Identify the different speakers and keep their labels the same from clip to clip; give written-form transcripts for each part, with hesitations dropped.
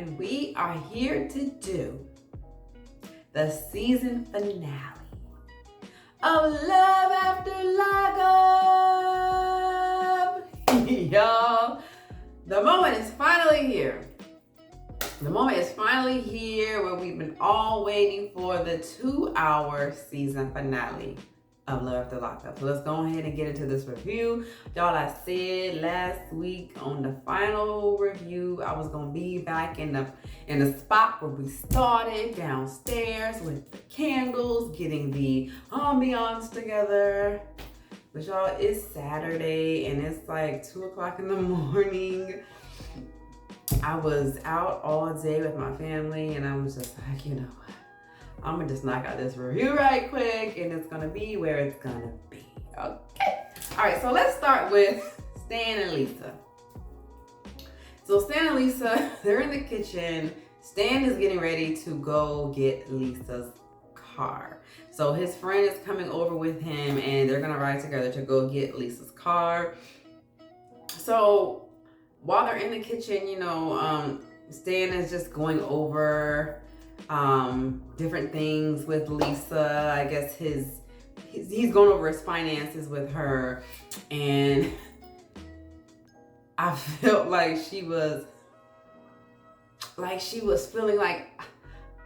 Speaker 1: and we are here to do the season finale of Love After Lockup. Y'all, the moment is finally here. The moment is finally here where we've been all waiting for the 2-hour season finale of Love After Lockup. So let's go ahead and get into this review. Y'all, I said last week on the final review, I was gonna be back in the spot where we started, downstairs with the candles, getting the ambiance together. But y'all, it's Saturday and it's like 2 o'clock in the morning. I was out all day with my family and I was just like, you know what? I'm gonna just knock out this review right quick and it's gonna be where it's gonna be, okay? All right, so let's start with Stan and Lisa. So Stan and Lisa, they're in the kitchen. Stan is getting ready to go get Lisa's car. So his friend is coming over with him and they're gonna ride together to go get Lisa's car. So while they're in the kitchen, you know, Stan is just going over different things with Lisa. I guess he's going over his finances with her, and I felt like she was feeling like,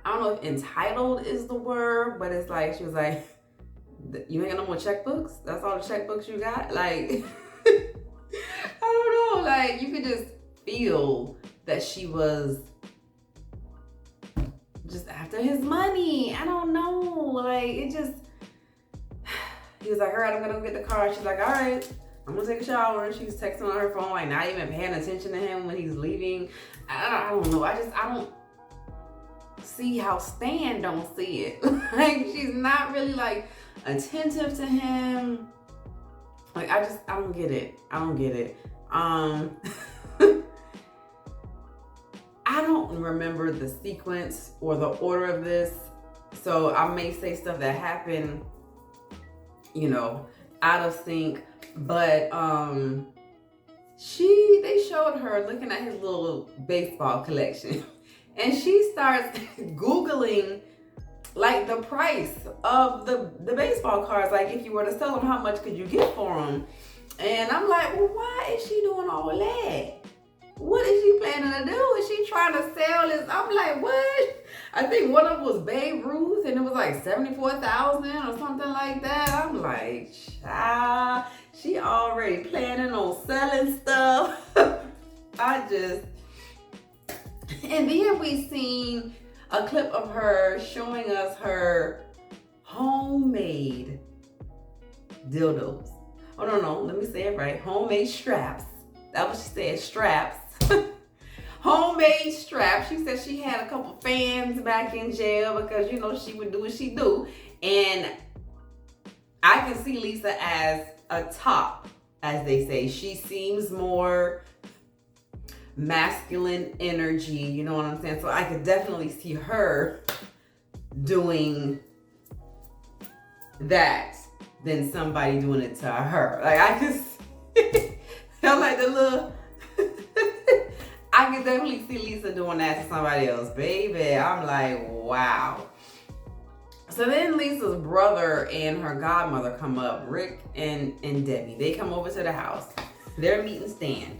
Speaker 1: I don't know if entitled is the word, but it's like she was like, you ain't got no more checkbooks? That's all the checkbooks you got? Like I don't know, like you could just feel that she was just after his money. I don't know, like it just, he was like, all right, I'm gonna go get the car. She's like, all right, I'm gonna take a shower. And she's texting on her phone, like not even paying attention to him when he's leaving. I don't know, I don't see how Stan don't see it. Like she's not really like attentive to him. Like I don't get it. I don't remember the sequence or the order of this, so I may say stuff that happened, you know, out of sync, but they showed her looking at his little baseball collection and she starts Googling like the price of the baseball cards, like if you were to sell them, how much could you get for them? And I'm like, well, why is she doing all that? What is she planning to do? Is she trying to sell this? I'm like, what? I think one of them was Babe Ruth and it was like 74,000 or something like that. I'm like, child, she already planning on selling stuff. And then we seen a clip of her showing us her homemade dildos. Oh, no, let me say it right. Homemade straps. That was what she said, straps. Homemade straps. She said she had a couple fans back in jail because, you know, she would do what she do. And I can see Lisa as a top, as they say. She seems more masculine energy, you know what I'm saying? So I could definitely see her doing that than somebody doing it to her. Like I could see, I'm like the little, I could definitely see Lisa doing that to somebody else, baby. I'm like, wow. So then Lisa's brother and her godmother come up, Rick and Debbie. They come over to the house. They're meeting Stan.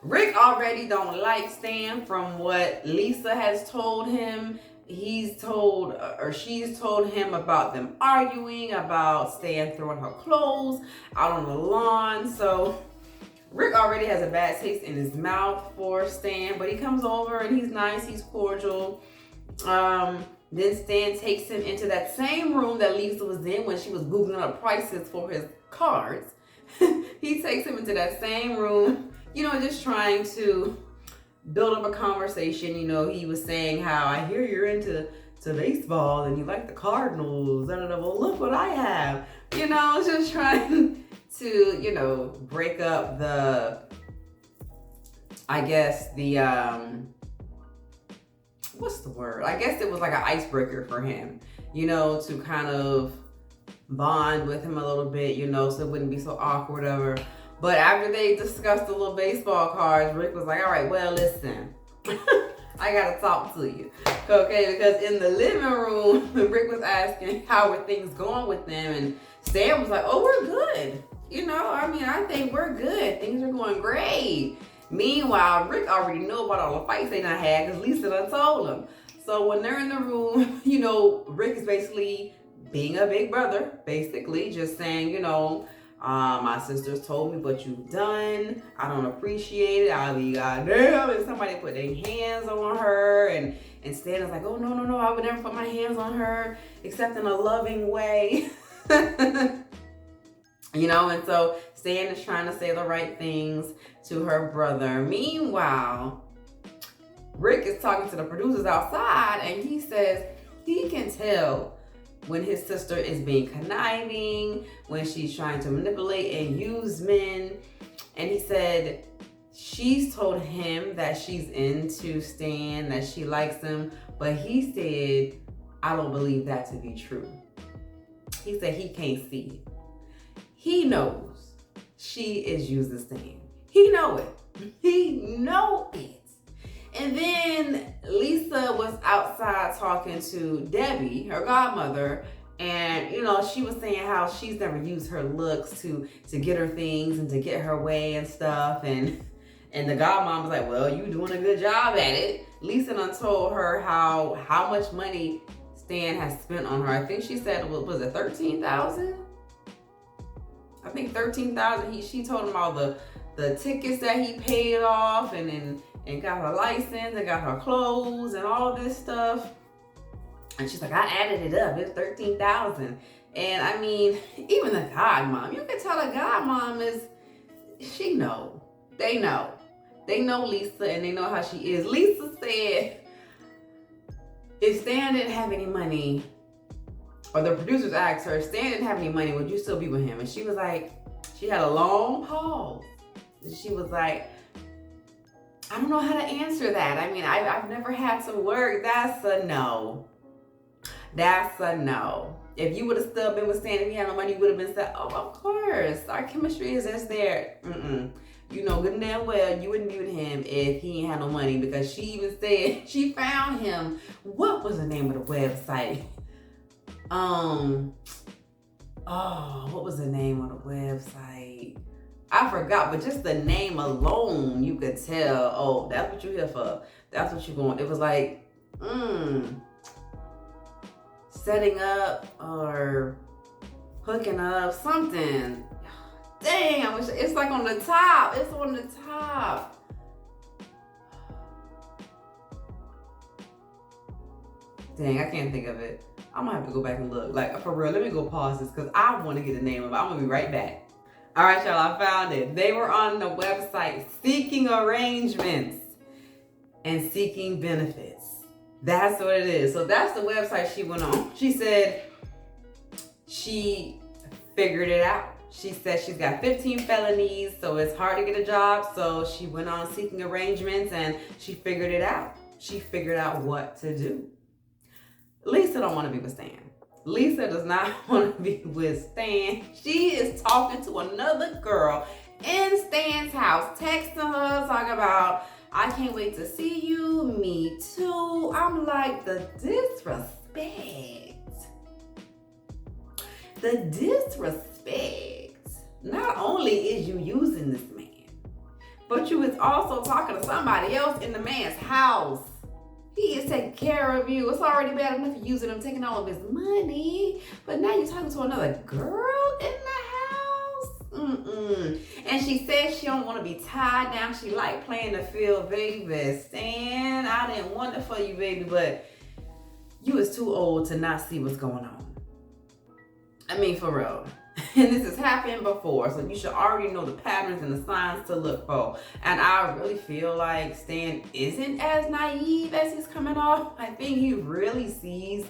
Speaker 1: Rick already don't like Stan from what Lisa has told him. She's told him about them arguing, about Stan throwing her clothes out on the lawn. So Rick already has a bad taste in his mouth for Stan, but he comes over and he's nice, he's cordial. Then Stan takes him into that same room that Lisa was in when she was Googling up prices for his cards. He takes him into that same room, you know, just trying to build up a conversation. You know, he was saying how, I hear you're into baseball and you like the Cardinals. I don't know, well, look what I have. You know, just trying to, you know, break up the, I guess, the, what's the word? I guess it was like an icebreaker for him, you know, to kind of bond with him a little bit, you know, so it wouldn't be so awkward ever. But after they discussed the little baseball cards, Rick was like, all right, well, listen, I gotta talk to you. Okay, because in the living room, Rick was asking how were things going with them, and Stan was like, oh, we're good. You know, I mean, I think we're good. Things are going great. Meanwhile, Rick already knew about all the fights they done had because Lisa done told him. So when they're in the room, you know, Rick is basically being a big brother, basically just saying, you know, my sisters told me what you've done. I don't appreciate it. I'll be goddamn if somebody put their hands on her. And Stan is like, oh, no, I would never put my hands on her except in a loving way. You know, and so Stan is trying to say the right things to her brother. Meanwhile, Rick is talking to the producers outside, and he says he can tell when his sister is being conniving, when she's trying to manipulate and use men. And he said she's told him that she's into Stan, that she likes him, but he said, I don't believe that to be true. He said he can't see it. He knows she is using Stan. He know it. He know it. And then Lisa was outside talking to Debbie, her godmother, and you know, she was saying how she's never used her looks to get her things and to get her way and stuff. And the godmom was like, well, you doing a good job at it. Lisa done told her how much money Stan has spent on her. I think she said, was it $13,000? I think $13,000. She told him all the tickets that he paid off and got her license and got her clothes and all this stuff. And she's like, I added it up. It's $13,000. And I mean, even the godmom, you can tell the godmom is, she know. They know. They know Lisa and they know how she is. Lisa said, if Stan didn't have any money, or the producers asked her, if Stan didn't have any money, would you still be with him? And she was like, she had a long pause. And she was like, I don't know how to answer that. I mean, I've never had to work. That's a no. That's a no. If you would have still been with Stan, if you had no money, you would have been said, oh, of course. Our chemistry is just there. You know good and damn well you wouldn't be with him if he ain't had no money, because she even said she found him. What was the name of the website? What was the name of the website? I forgot, but just the name alone, you could tell, oh, that's what you're here for. That's what you're going. It was like, setting up or hooking up, something. Dang, it's like on the top. It's on the top. Dang, I can't think of it. I'm gonna have to go back and look. Like, for real, let me go pause this because I want to get the name of it. I'm gonna be right back. All right, y'all, I found it. They were on the website Seeking Arrangements and Seeking Benefits. That's what it is. So that's the website she went on. She said she figured it out. She said she's got 15 felonies, so it's hard to get a job. So she went on Seeking Arrangements and she figured it out. She figured out what to do. Lisa don't want to be with Stan. Lisa does not want to be with Stan. She is talking to another girl in Stan's house, texting her, talking about, I can't wait to see you, me too. I'm like, the disrespect. The disrespect. Not only is you using this man, but you is also talking to somebody else in the man's house. He is taking care of you. It's already bad enough you using him, taking all of his money. But now you're talking to another girl in the house? And she says she don't want to be tied down. She like playing the field, baby. Stan, I didn't want it for you, baby, but you is too old to not see what's going on. I mean, for real. And this has happened before, so you should already know the patterns and the signs to look for. And I really feel like Stan isn't as naive as he's coming off. I think he really sees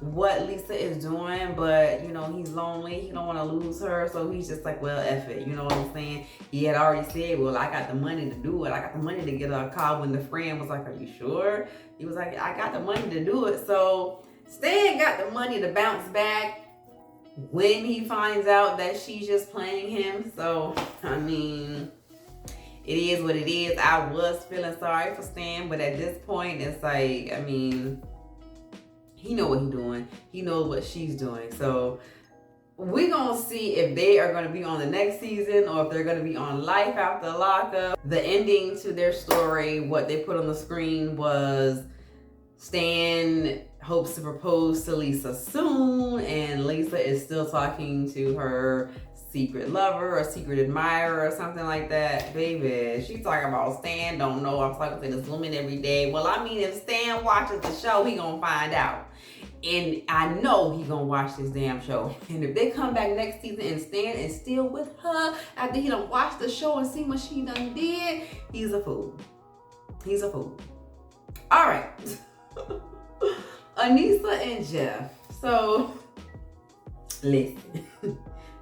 Speaker 1: what Lisa is doing, but you know, he's lonely. He don't want to lose her, so he's just like, well, F it. You know what I'm saying? He had already said, well, I got the money to do it. I got the money to get a car. When the friend was like, are you sure? He was like, I got the money to do it. So Stan got the money to bounce back when he finds out that she's just playing him. So, I mean, it is what it is. I was feeling sorry for Stan, but at this point, it's like, I mean, he know what he's doing. He knows what she's doing. So we're going to see if they are going to be on the next season or if they're going to be on Life After Lockup. The ending to their story, what they put on the screen was Stan hopes to propose to Lisa soon, and Lisa is still talking to her secret lover or secret admirer or something like that. Baby, she's talking about Stan don't know I'm talking to this woman every day. Well, I mean, if Stan watches the show, he gonna find out. And I know he gonna watch this damn show. And if they come back next season and Stan is still with her after he done watched the show and see what she done did, he's a fool. He's a fool. All right. Anissa and Jeff. So, listen.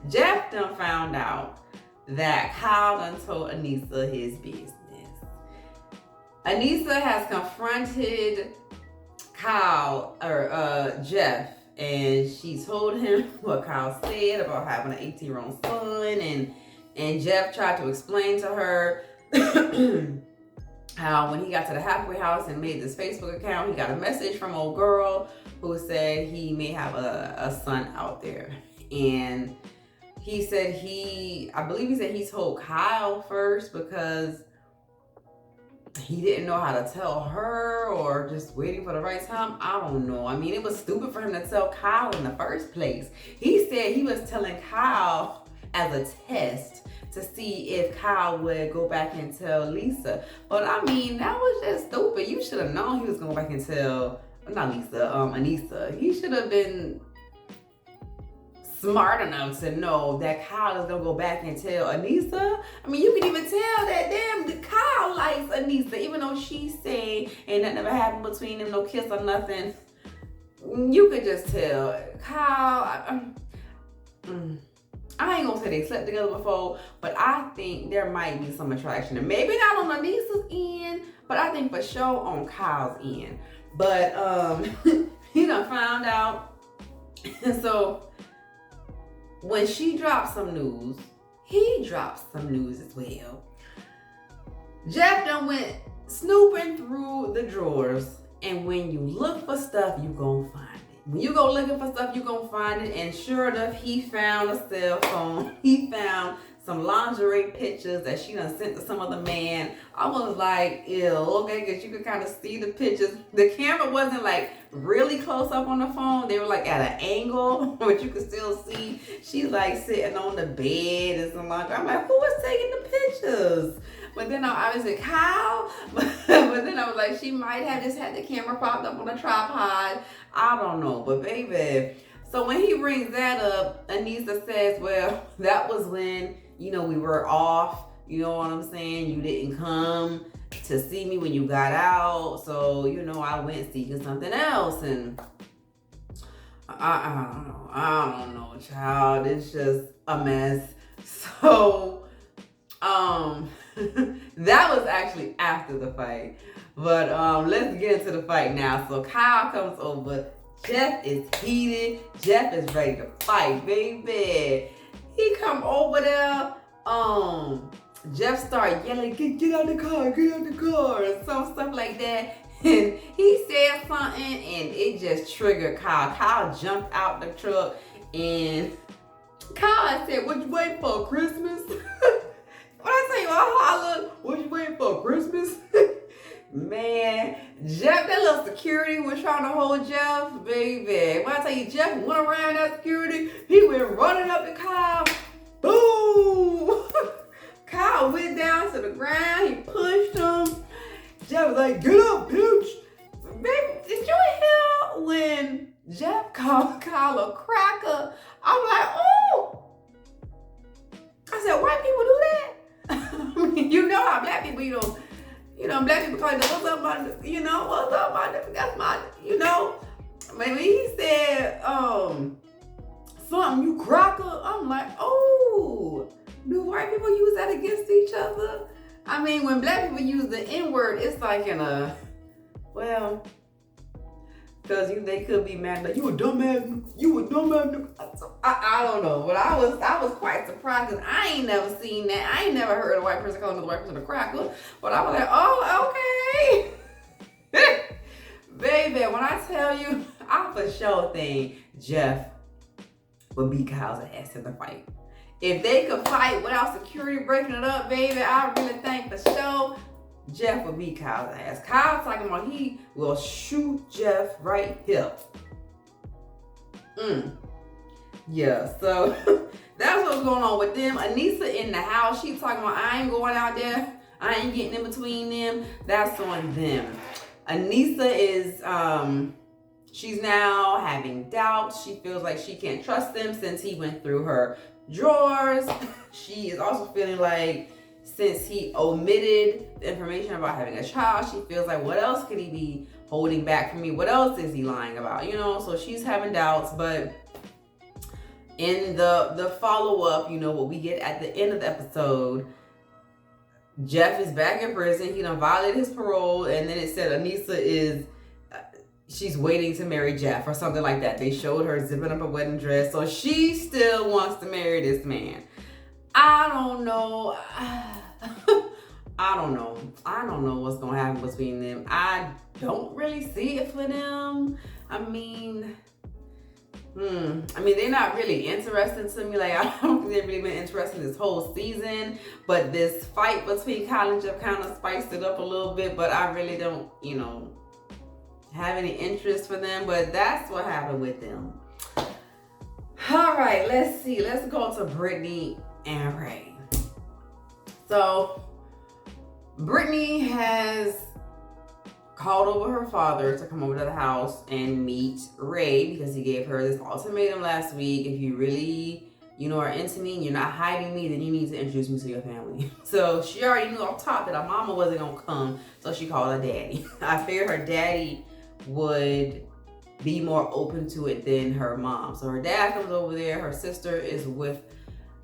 Speaker 1: Jeff done found out that Kyle done told Anissa his business. Anissa has confronted Kyle, or Jeff, and she told him what Kyle said about having an 18-year-old son, and Jeff tried to explain to her how when he got to the halfway house and made this Facebook account, he got a message from old girl who said he may have a son out there. And he said I believe he said he told Kyle first because he didn't know how to tell her or just waiting for the right time. I don't know. I mean, it was stupid for him to tell Kyle in the first place. He said he was telling Kyle as a test to see if Kyle would go back and tell Lisa. But I mean, that was just stupid. You should have known he was going to go back and tell, not Lisa, Anissa. He should have been smart enough to know that Kyle is gonna go back and tell Anissa. I mean, you can even tell that damn Kyle likes Anissa, even though she said ain't nothing ever happened between them, no kiss or nothing. You could just tell Kyle. I ain't gonna say they slept together before, but I think there might be some attraction, and maybe not on Anissa's end, but I think for sure on Kyle's end. But he done found out, and so when she dropped some news, he dropped some news as well. Jeff done went snooping through the drawers, and when you look for stuff, you gonna find it. When you go looking for stuff, you gonna find it, and sure enough, he found a cell phone. He found some lingerie pictures that she done sent to some other man. I was like, ew, okay, because you could kind of see the pictures. The camera wasn't like really close up on the phone. They were like at an angle, but you could still see she's like sitting on the bed and some lingerie. I'm like, who was taking the pictures? But then I was like, Kyle? But then I was like, she might have just had the camera propped up on a tripod. I don't know, but baby. So when he brings that up, Anissa says, well, that was when, you know, we were off. You know what I'm saying? You didn't come to see me when you got out. So, you know, I went seeking something else. And I don't know, child. It's just a mess. So, that was actually after the fight. But let's get into the fight now. So Kyle comes over. Jeff is heated. Jeff is ready to fight, baby. He come over there. Jeff started yelling, get out the car, get out the car, and some stuff like that. And he said something, and it just triggered Kyle. Kyle jumped out the truck, and Kyle said, what you waiting for, Christmas? When I tell you I holler, what you waiting for, Christmas? Man, Jeff, that little security was trying to hold Jeff, baby. When I tell you Jeff went around that security, he went running up to Kyle. Boom! Kyle went down to the ground, he pushed him. Jeff was like, get up, bitch. Baby, did you hear when Jeff called Kyle a cracker? I'm like, oh! I said, white people do that? You know how black people, black people call it, what's up, my, what's up, my, that's my, Maybe he said, something, you cracker. I'm like, oh, do white people use that against each other? I mean, when black people use the N-word, it's like in a, well, Because they could be mad, like, you a dumbass, you a dumbass. I don't know, but I was quite surprised because I ain't never seen that. I ain't never heard a white person call another white person a cracker. But I was like, oh, okay. Baby, when I tell you, I for sure think Jeff would beat Kyle's ass in the fight. If they could fight without security breaking it up, baby, I really think for sure Jeff would beat Kyle's ass. Kyle's talking about he will shoot Jeff right here. Yeah, so that's what's going on with them. Anissa in the house, she talking about, I ain't going out there. I ain't getting in between them. That's on them. Anissa is, she's now having doubts. She feels like she can't trust him since he went through her drawers. She is also feeling like since he omitted the information about having a child, she feels like, what else could he be holding back from me? What else is he lying about? You know, so she's having doubts. But in the follow-up, you know, what we get at the end of the episode, Jeff is back in prison. He done violated his parole. And then it said Anissa is, she's waiting to marry Jeff or something like that. They showed her zipping up a wedding dress. So she still wants to marry this man. I don't know. I don't know. I don't know what's going to happen between them. I don't really see it for them. I mean, they're not really interested to me. Like, I don't think they've really been interested this whole season. But this fight between Kyle and Jeff kind of spiced it up a little bit. But I really don't, you know, have any interest for them. But that's what happened with them. All right, let's see. Let's go to Brittany and Ray. So Brittany has called over her father to come over to the house and meet Ray because he gave her this ultimatum last week. If you really, you know, are into me and you're not hiding me, then you need to introduce me to your family. So she already knew off top that her mama wasn't gonna come, so she called her daddy. I figured her daddy would be more open to it than her mom. So her dad comes over there, her sister is with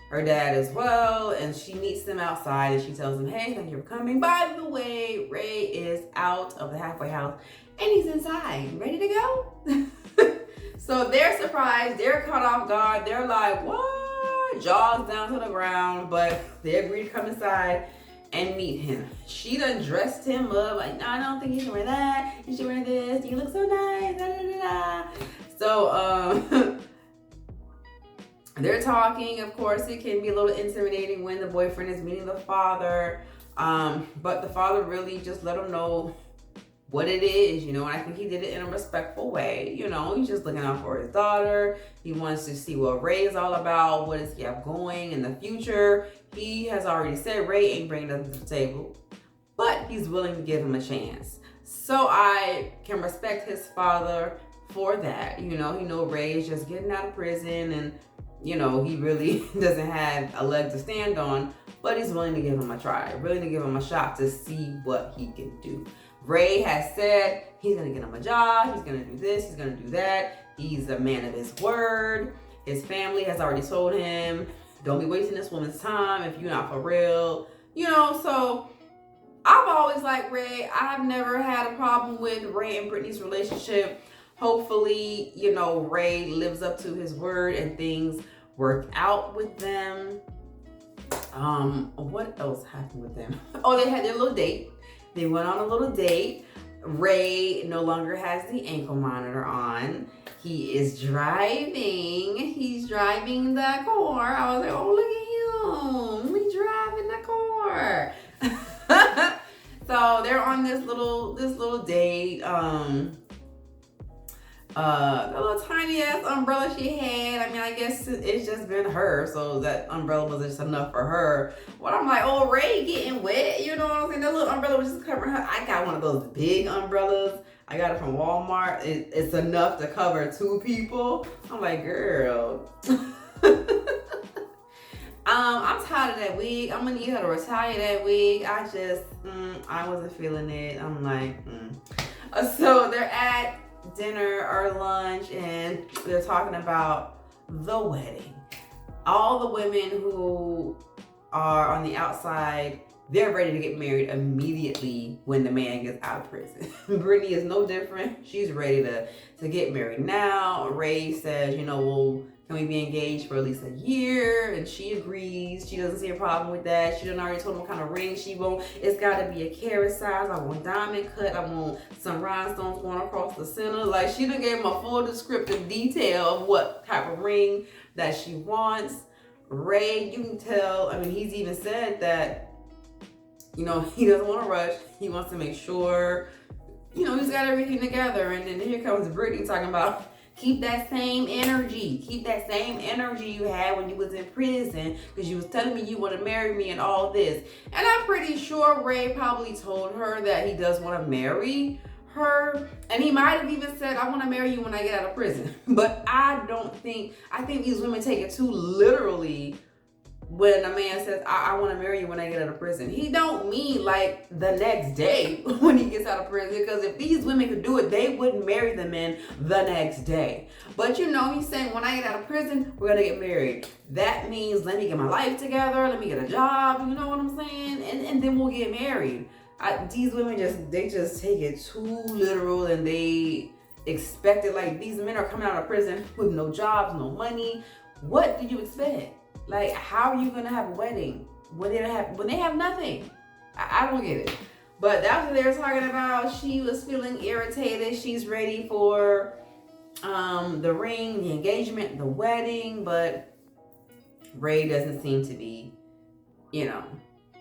Speaker 1: her dad as well, and she meets them outside and she tells them, hey, thank you for coming. By the way, Ray is out of the halfway house and he's inside, ready to go. So they're surprised, they're caught off guard, they're like, what? Jaws down to the ground, but they agree to come inside and meet him. She done dressed him up like, no, I don't think you should wear that, you should wear this, you look so nice, da, da, da, da. So they're talking. Of course, it can be a little intimidating when the boyfriend is meeting the father. But the father really just let him know what it is, you know, and I think he did it in a respectful way. You know, he's just looking out for his daughter. He wants to see what Ray is all about. What does he have going in the future? He has already said Ray ain't bringing nothing to the table, but he's willing to give him a chance. So I can respect his father for that. You know, he knows Ray is just getting out of prison and, you know, he really doesn't have a leg to stand on, but he's willing to give him a try, willing to give him a shot to see what he can do. Ray has said he's gonna get him a job, he's gonna do this, he's gonna do that. He's a man of his word. His family has already told him, don't be wasting this woman's time if you're not for real. You know, so I've always liked Ray. I've never had a problem with Ray and Brittany's relationship. Hopefully, you know, Ray lives up to his word and things work out with them. What else happened with them? Oh, they had their little date. They went on a little date. Ray no longer has the ankle monitor on. He is driving. He's driving the car. I was like, oh, look at him. He's driving the car. So they're on this little date. The little tiny ass umbrella she had, I mean, I guess it's just been her, so that umbrella was just enough for her. But I'm like, oh, Ray getting wet, you know what I'm saying? That little umbrella was just covering her. I got one of those big umbrellas. I got it from Walmart. It's enough to cover 2 people. I'm like, girl. I'm tired of that wig. I'm gonna need her to retire that wig. I wasn't feeling it. I'm like, So they're at dinner or lunch and they're talking about the wedding. All the women who are on the outside they're ready to get married immediately when the man gets out of prison. Brittany is no different. She's ready to get married now. Ray says, you know, well, can we be engaged for at least a year? And she agrees. She doesn't see a problem with that. She done already told him what kind of ring she wants. It's got to be a carat size. I want diamond cut. I want some rhinestones going across the center. Like, she done gave him a full descriptive detail of what type of ring that she wants. Ray, you can tell, I mean, he's even said that, you know, he doesn't want to rush. He wants to make sure, you know, he's got everything together. And then here comes Brittany talking about, keep that same energy. Keep that same energy you had when you was in prison, because you was telling me you want to marry me and all this. And I'm pretty sure Ray probably told her that he does want to marry her. And he might have even said, I want to marry you when I get out of prison. But I think these women take it too literally when a man says, I want to marry you when I get out of prison. He don't mean like the next day when he gets out of prison, because if these women could do it, they wouldn't marry the men the next day. But you know, he's saying, when I get out of prison, we're going to get married. That means let me get my life together, let me get a job, you know what I'm saying? And then we'll get married. These women just take it too literal, and they expect it. Like, these men are coming out of prison with no jobs, no money. What do you expect? Like, how are you gonna have a wedding when they have nothing? I don't get it. But that's what they were talking about. She was feeling irritated. She's ready for the ring, the engagement, the wedding, but Ray doesn't seem to be, you know,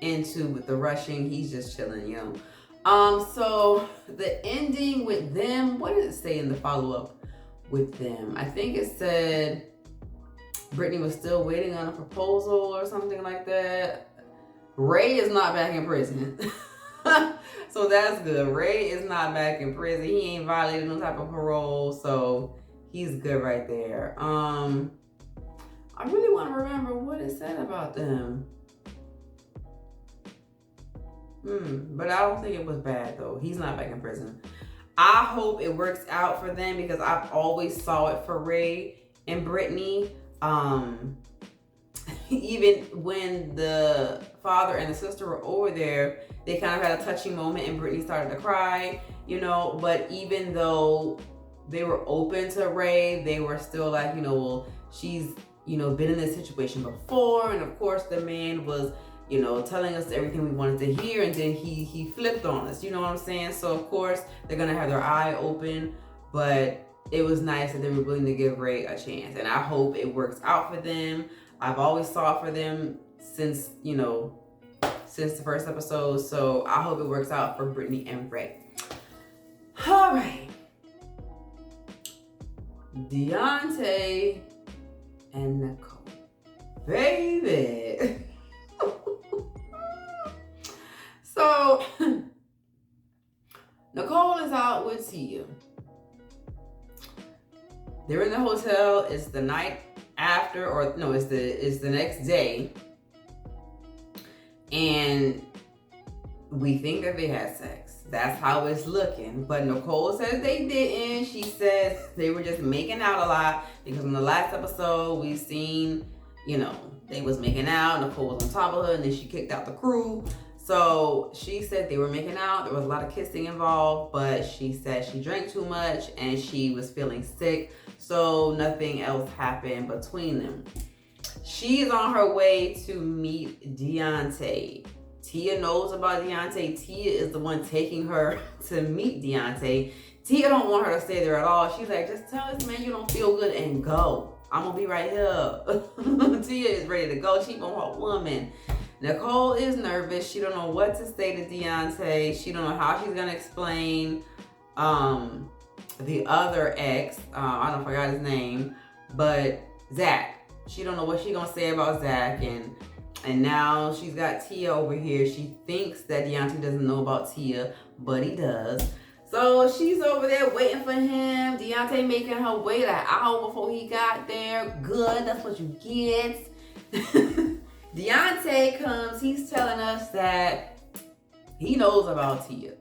Speaker 1: into with the rushing. He's just chilling, you know. So the ending with them, what did it say in the follow-up with them? I think it said Brittany was still waiting on a proposal or something like that. Ray is not back in prison. So that's good. Ray is not back in prison. He ain't violated no type of parole, so he's good right there. I really want to remember what it said about them. But I don't think it was bad though. He's not back in prison. I hope it works out for them, because I've always saw it for Ray and Brittany. Even when the father and the sister were over there, they kind of had a touching moment and Brittany started to cry, you know. But even though they were open to Ray, they were still like, you know, well, she's, you know, been in this situation before. And of course the man was, you know, telling us everything we wanted to hear, and then he flipped on us, you know what I'm saying? So of course they're gonna have their eye open, but it was nice that they were willing to give Ray a chance, and I hope it works out for them. I've always saw for them since, you know, since the first episode, so I hope it works out for Brittany and Ray. All right, Deontay and Nicole, baby. So Nicole is out with Tia. They're in the hotel. It's the night after, or no, it's the next day. And we think that they had sex. That's how it's looking. But Nicole says they didn't. She says they were just making out a lot, because in the last episode we seen, you know, they was making out. Nicole was on top of her, and then she kicked out the crew. So she said they were making out. There was a lot of kissing involved, but she said she drank too much and she was feeling sick. So nothing else happened between them. She's on her way to meet Deontay. Tia knows about Deontay. Tia is the one taking her to meet Deontay. Tia don't want her to stay there at all. She's like, just tell this man you don't feel good and go. I'm gonna be right here. Tia is ready to go. She want her woman. Nicole is nervous. She don't know what to say to Deontay. She don't know how she's gonna explain the other ex. I don't forgot his name, but Zach. She don't know what she gonna say about Zach, and now she's got Tia over here. She thinks that Deontay doesn't know about Tia, but he does. So she's over there waiting for him. Deontay making her wait an hour before he got there. Good, that's what you get. Deontay comes, he's telling us that he knows about Tia.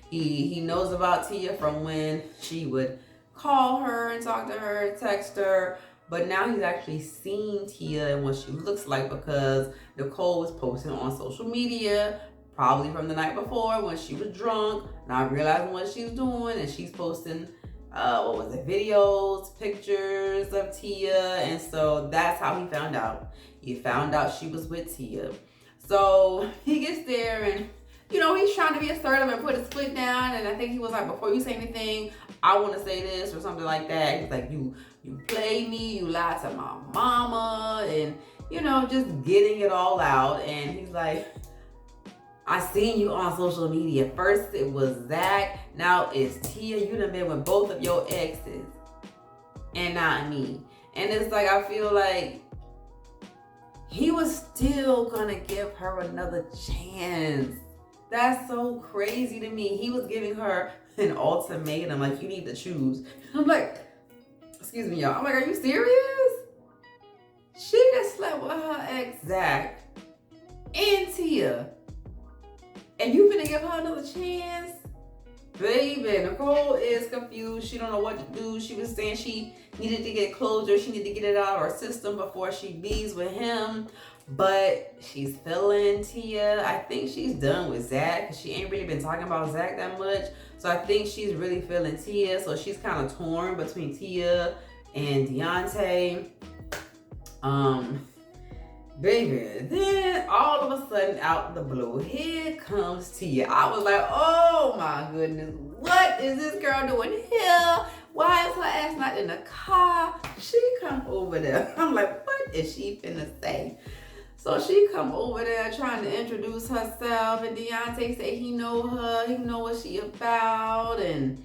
Speaker 1: He knows about Tia from when she would call her and talk to her, text her, but now he's actually seen Tia and what she looks like because Nicole was posting on social media, probably from the night before when she was drunk, not realizing what she was doing, and she's posting videos, pictures of Tia, and so that's how he found out. He found out she was with Tia. So he gets there and, he's trying to be assertive and put his foot down, and I think he was like, before you say anything, I want to say this or something like that. He's like, you played me, you lied to my mama, and, just getting it all out. And he's like, I seen you on social media. First it was Zach, now it's Tia. You done been with both of your exes and not me. And it's like, I feel like he was still gonna give her another chance. That's so crazy to me. He was giving her an ultimatum, like, you need to choose. I'm like, excuse me, y'all. I'm like, are you serious? She just slept with her ex Zach and Tia, and you finna give her another chance? Baby, Nicole is confused. She don't know what to do. She was saying she needed to get closure. She needed to get it out of her system before she bees with him. But she's feeling Tia. I think she's done with Zach because she ain't really been talking about Zach that much. So I think she's really feeling Tia. So she's kind of torn between Tia and Deontay. Baby, then all of a sudden, out the blue, here comes Tia. I was like, oh my goodness, what is this girl doing here? Why is her ass not in the car? She come over there. I'm like, what is she finna say? So she come over there trying to introduce herself, and Deontay say he know her, he know what she about, and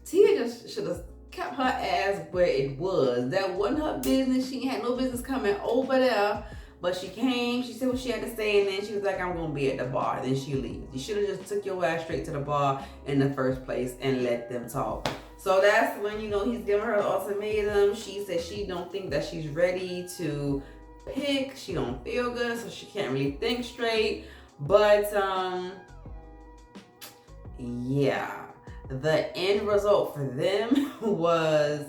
Speaker 1: Tia just should have kept her ass where it was. That wasn't her business. She had no business coming over there. But she came, she said what she had to say, and then she was like, I'm gonna be at the bar. Then she leaves. You should have just took your ass straight to the bar in the first place and let them talk. So that's when, he's giving her an ultimatum. She said she don't think that she's ready to pick. She don't feel good, so she can't really think straight. But yeah. The end result for them was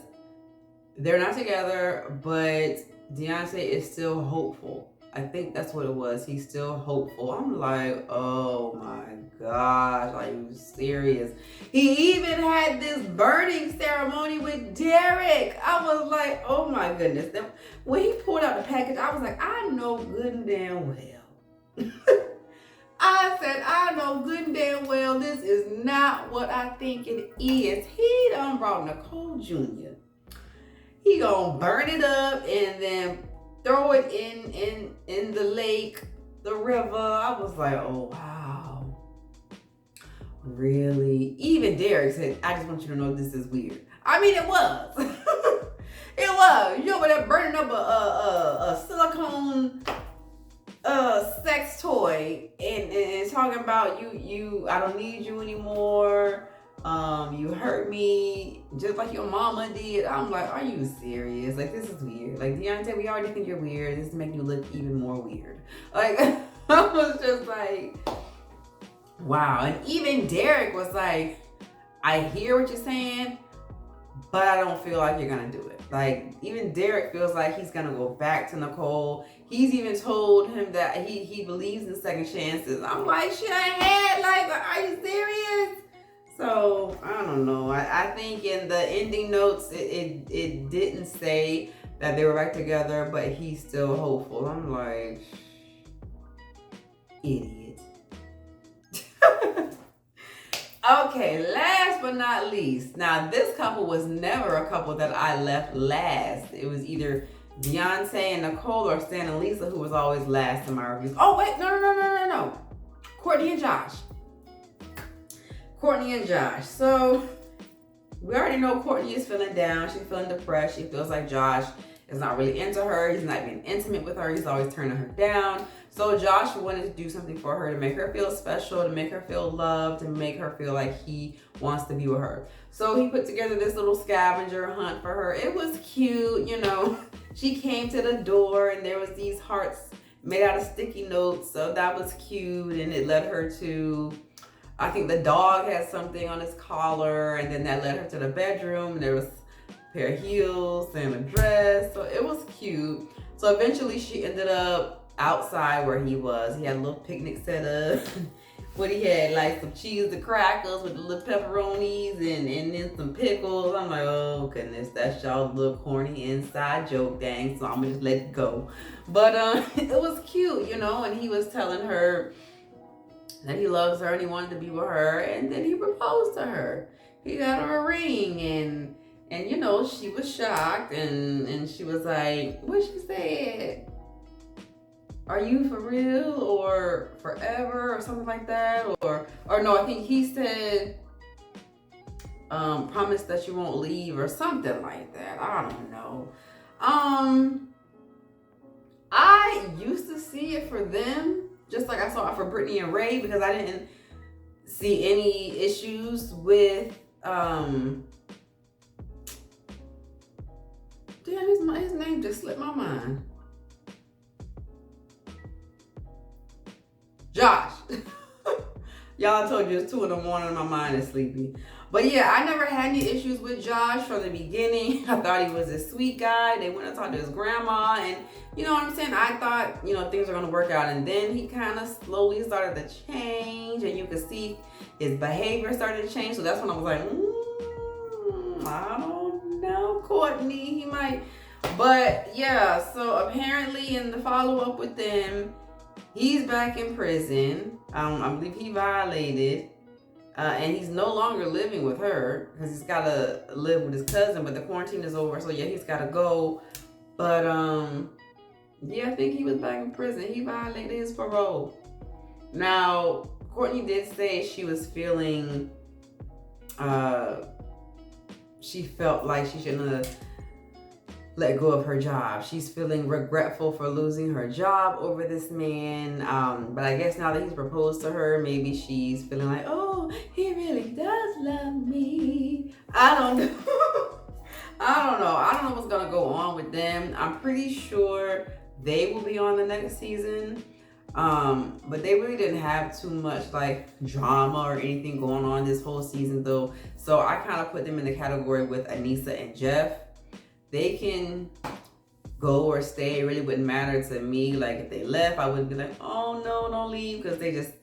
Speaker 1: they're not together, but Deontay is still hopeful. I think that's what it was. He's still hopeful. I'm like, oh my gosh, are you serious? He even had this burning ceremony with Derek. I was like, oh my goodness. Then when he pulled out the package, I was like, I know good and damn well. I said, I know good and damn well this is not what I think it is. He done brought Nicole Jr. He gonna burn it up and then throw it in the lake, the river. I was like, oh wow. Really? Even Derek said, I just want you to know this is weird. I mean, it was. It was. You over there burning up a silicone sex toy and talking about you I don't need you anymore, you hurt me just like your mama did. I'm like, are you serious? Like, this is weird. Like, Deontay, we already think you're weird. This is making you look even more weird. Like, I was just like, wow. And even Derek was like, I hear what you're saying, but I don't feel like you're gonna do it. Like, even Derek feels like he's gonna go back to Nicole. He's even told him that he believes in second chances. I'm like, shit, I had, like, are you serious? So, I don't know. I think in the ending notes, it didn't say that they were back together, but he's still hopeful. I'm like, idiot. Okay, last but not least. Now, this couple was never a couple that I left last. It was either Deontay and Nicole or Stan and Lisa, who was always last in my reviews. Oh, wait, no. Courtney and Josh. So, we already know Courtney is feeling down. She's feeling depressed. She feels like Josh is not really into her. He's not being intimate with her. He's always turning her down. So Josh wanted to do something for her to make her feel special, to make her feel loved, to make her feel like he wants to be with her. So he put together this little scavenger hunt for her. It was cute, She came to the door and there was these hearts made out of sticky notes. So that was cute, and it led her to, I think the dog had something on his collar, and then that led her to the bedroom. There was pair of heels and a dress. So it was cute. So eventually she ended up outside where he was. He had a little picnic set up. What he had, like some cheese and crackers with the little pepperonis and then some pickles. I'm like, oh goodness, that's y'all's little corny inside joke, dang. So I'm gonna just let it go. But it was cute, you know, and he was telling her that he loves her and he wanted to be with her, and then he proposed to her. He got her a ring, and you know, she was shocked, and she was like, what she said? Are you for real or forever or something like that? Or no, I think he said, promise that you won't leave or something like that. I don't know. I used to see it for them, just like I saw it for Brittany and Ray, because I didn't see any issues with, damn, his name just slipped my mind. Josh. Y'all, I told you it's 2 a.m. and my mind is sleepy. But yeah, I never had any issues with Josh from the beginning. I thought he was a sweet guy. They went and talked to his grandma, and you know what I'm saying? I thought, you know, things were gonna work out, and then he kind of slowly started to change, and you could see his behavior started to change. So that's when I was like, I don't know, Courtney, he might. But yeah, so apparently in the follow-up with them, he's back in prison. I believe he violated, and he's no longer living with her because he's got to live with his cousin, but the quarantine is over, so yeah, he's got to go. But yeah, I think he was back in prison. He violated his parole. Now, Courtney did say she was feeling, she felt like she shouldn't have let go of her job. She's feeling regretful for losing her job over this man. But I guess now that he's proposed to her, maybe she's feeling like, oh, he really does love me. I don't know. I don't know what's gonna go on with them. I'm pretty sure they will be on the next season. But they really didn't have too much like drama or anything going on this whole season though. So I kind of put them in the category with Anissa and Jeff. They can go or stay. It really wouldn't matter to me. Like if they left, I wouldn't be like, oh no, don't leave, because they just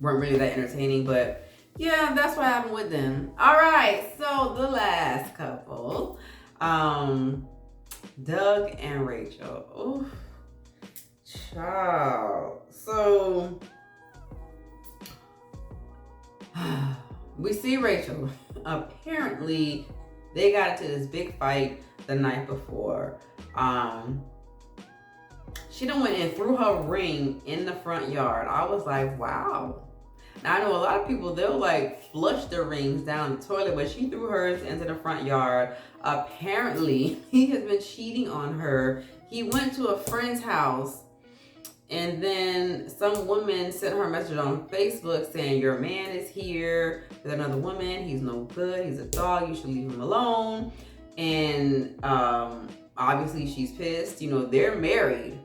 Speaker 1: weren't really that entertaining. But yeah, that's what happened with them. All right, so the last couple, Doug and Rachel. Oof, child. So we see Rachel. Apparently, they got into this big fight the night before. She done went and threw her ring in the front yard. I was like, wow. Now I know a lot of people, they'll like flush their rings down the toilet, but she threw hers into the front yard. Apparently, he has been cheating on her. He went to a friend's house, and then some woman sent her a message on Facebook saying, your man is here with another woman. He's no good. He's a dog. You should leave him alone. And obviously she's pissed. You know, they're married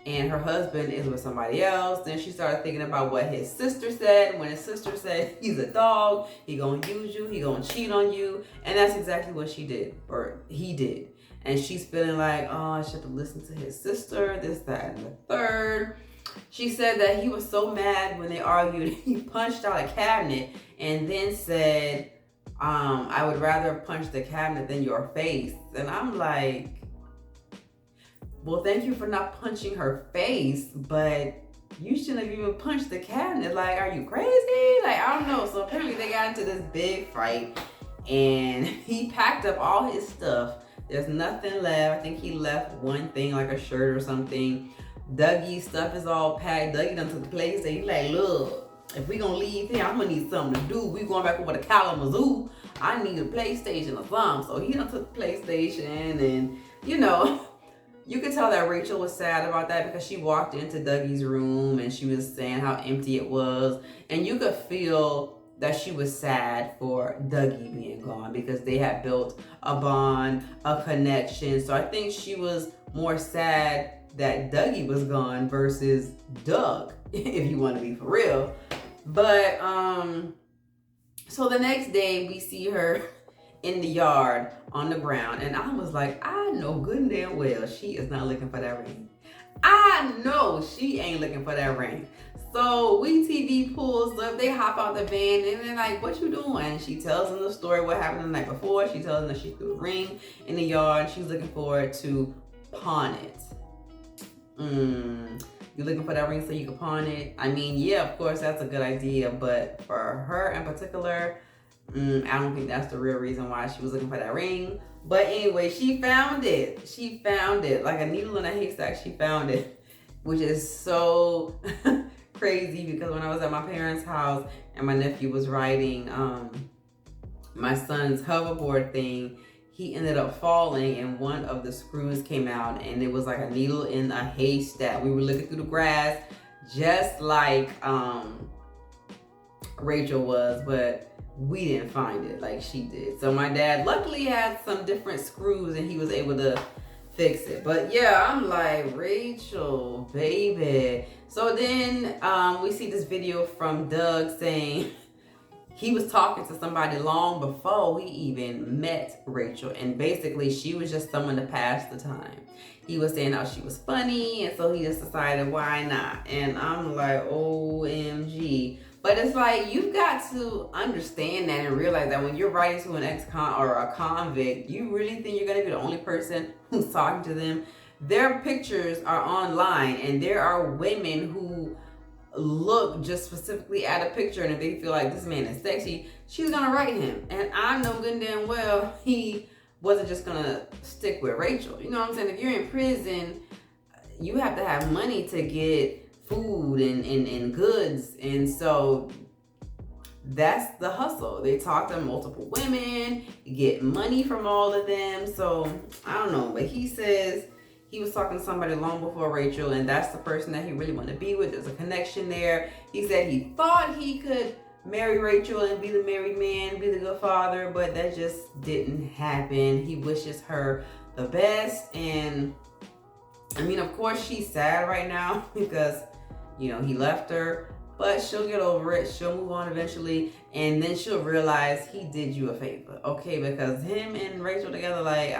Speaker 1: and her husband is with somebody else. Then she started thinking about what his sister said. When his sister said, he's a dog, he gonna use you, he gonna cheat on you. And that's exactly what she did, or he did. And she's feeling like, oh, I should have listened to his sister, this, that, and the third. She said that he was so mad when they argued, he punched out a cabinet and then said, I would rather punch the cabinet than your face. And I'm like, well, thank you for not punching her face, but you shouldn't have even punched the cabinet. Like, are you crazy? Like, I don't know. So apparently they got into this big fight and he packed up all his stuff. There's nothing left. I think he left one thing, like a shirt or something. Dougie's stuff is all packed. Dougie done took the PlayStation. He's like, look, if we gonna leave here, I'm gonna need something to do. We going back over to Kalamazoo. I need a PlayStation or something. So he done took the PlayStation, and you know, you could tell that Rachel was sad about that because she walked into Dougie's room and she was saying how empty it was. And you could feel that she was sad for Dougie being gone because they had built a bond, a connection. So I think she was more sad that Dougie was gone versus Doug, if you want to be for real. But so the next day we see her in the yard on the ground. And I was like, I know good and damn well she is not looking for that ring. I know she ain't looking for that ring. So WeTV pulls up, they hop out the van, and they're like, what you doing? She tells them the story, what happened the night before. She tells them that she threw a ring in the yard. She's looking for it to pawn it. You're looking for that ring so you can pawn it? I mean, yeah, of course, that's a good idea. But for her in particular, I don't think that's the real reason why she was looking for that ring. But anyway, she found it. She found it. Like a needle in a haystack, she found it. Which is so crazy, because when I was at my parents' house and my nephew was riding my son's hoverboard thing, he ended up falling and one of the screws came out and it was like a needle in a haystack. We were looking through the grass just like Rachel was, but we didn't find it like she did. So my dad luckily had some different screws and he was able to fix it. But yeah, I'm like, Rachel, baby. So then we see this video from Doug saying he was talking to somebody long before we even met Rachel, and basically she was just someone to pass the time. He was saying how she was funny, and so he just decided, why not? And I'm like, OMG. But it's like, you've got to understand that and realize that when you're writing to an ex-con or a convict, you really think you're gonna be the only person who's talking to them? Their pictures are online, and there are women who look just specifically at a picture, and if they feel like this man is sexy, she's gonna write him. And I know good and damn well he wasn't just gonna stick with Rachel. You know what I'm saying? If you're in prison, you have to have money to get food and goods, and so that's the hustle. They talk to multiple women, get money from all of them. So I don't know, but he says he was talking to somebody long before Rachel, and that's the person that he really wanted to be with. There's a connection there. He said he thought he could marry Rachel and be the married man, be the good father, but that just didn't happen. He wishes her the best. And I mean, of course, she's sad right now because, you know, he left her, but she'll get over it. She'll move on eventually, and then she'll realize he did you a favor, okay? Because him and Rachel together, like,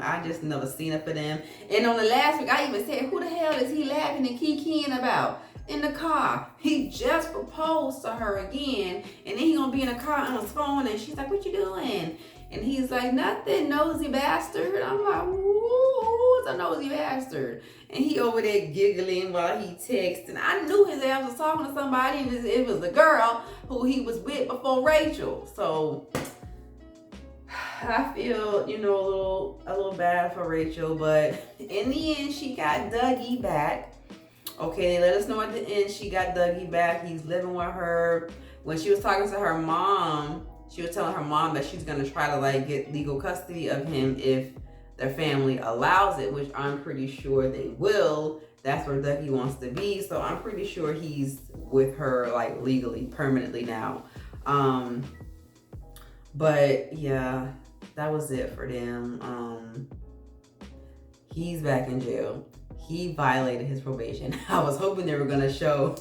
Speaker 1: I just never seen it for them. And on the last week, I even said, who the hell is he laughing and kikiing about in the car? He just proposed to her again, and then he gonna be in the car on his phone, and she's like, what you doing? And he's like, nothing, nosy bastard. I'm like, who's a nosy bastard? And he over there giggling while he texts. And I knew his ass was talking to somebody, and it was the girl who he was with before Rachel. So I feel, you know, a little bad for Rachel. But in the end, she got Dougie back. Okay, they let us know at the end she got Dougie back. He's living with her. When she was talking to her mom, she was telling her mom that she's gonna try to like get legal custody of him if their family allows it, which I'm pretty sure they will. That's where Dougie wants to be. So I'm pretty sure he's with her like legally, permanently now. But yeah, that was it for them. He's back in jail. He violated his probation. I was hoping they were gonna show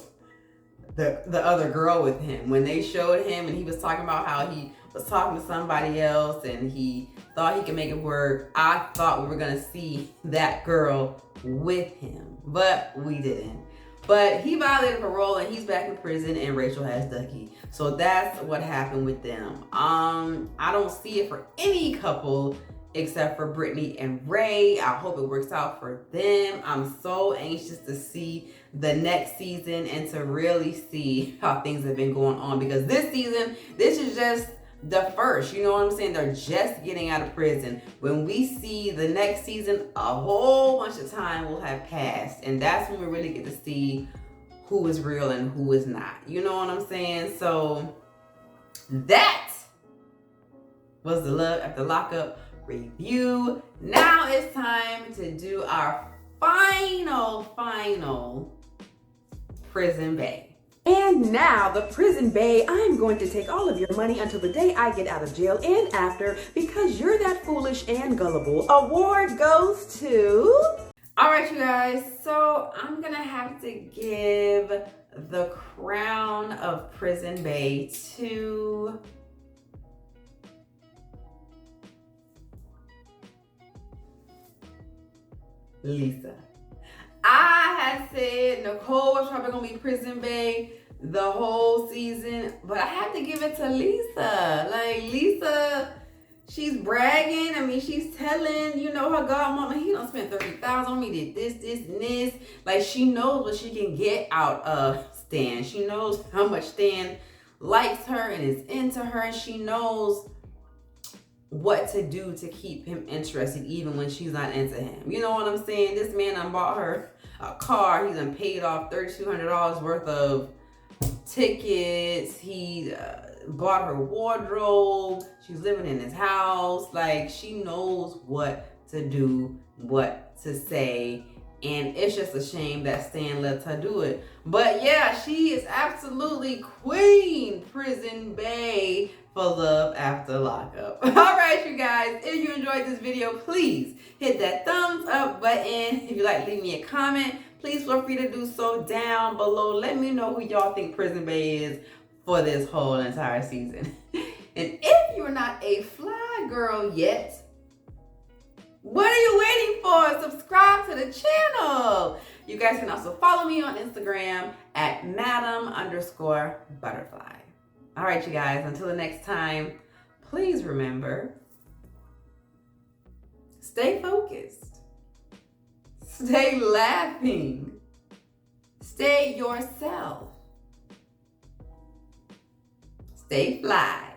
Speaker 1: the other girl with him. When they showed him and he was talking about how he was talking to somebody else and he thought he could make it work, I thought we were gonna see that girl with him, but we didn't. But he violated parole and he's back in prison, and Rachel has Dougie. So that's what happened with them. I don't see it for any couple except for Brittany and Ray. I hope it works out for them. I'm so anxious to see the next season and to really see how things have been going on, because this season, this is just the first, you know what I'm saying? They're just getting out of prison. When we see the next season, a whole bunch of time will have passed, and that's when we really get to see who is real and who is not. You know what I'm saying? So that was the Love After Lockup review. Now it's time to do our final prison bae.
Speaker 2: And now, the prison bae, I'm going to take all of your money until the day I get out of jail and after, because you're that foolish and gullible. Award goes to...
Speaker 1: All right, you guys, so I'm gonna have to give the crown of prison bae to Lisa. I had said Nicole was probably gonna be Prison Bae the whole season, but I had to give it to Lisa. Like, Lisa, she's bragging. I mean, she's telling, her godmama, he done spent $30,000 on me, did this, and this. Like, she knows what she can get out of Stan. She knows how much Stan likes her and is into her, and she knows what to do to keep him interested even when she's not into him. You know what I'm saying? This man done bought her a car. He done paid off $3,200 worth of tickets. He bought her wardrobe. She's living in his house. Like, she knows what to do, what to say, and it's just a shame that Stan lets her do it. But yeah, she is absolutely Queen Prison Bae for Love After Lockup. All right, you guys, if you enjoyed this video, please hit that thumbs up button. If you'd like to leave me a comment, please feel free to do so down below. Let me know who y'all think Prison Bae is for this whole entire season. And if you're not a fly girl yet, what are you waiting for? Subscribe to the channel. You guys can also follow me on Instagram at Madame_ButHerFly. All right, you guys, until the next time, please remember, stay focused, stay laughing, stay yourself, stay fly.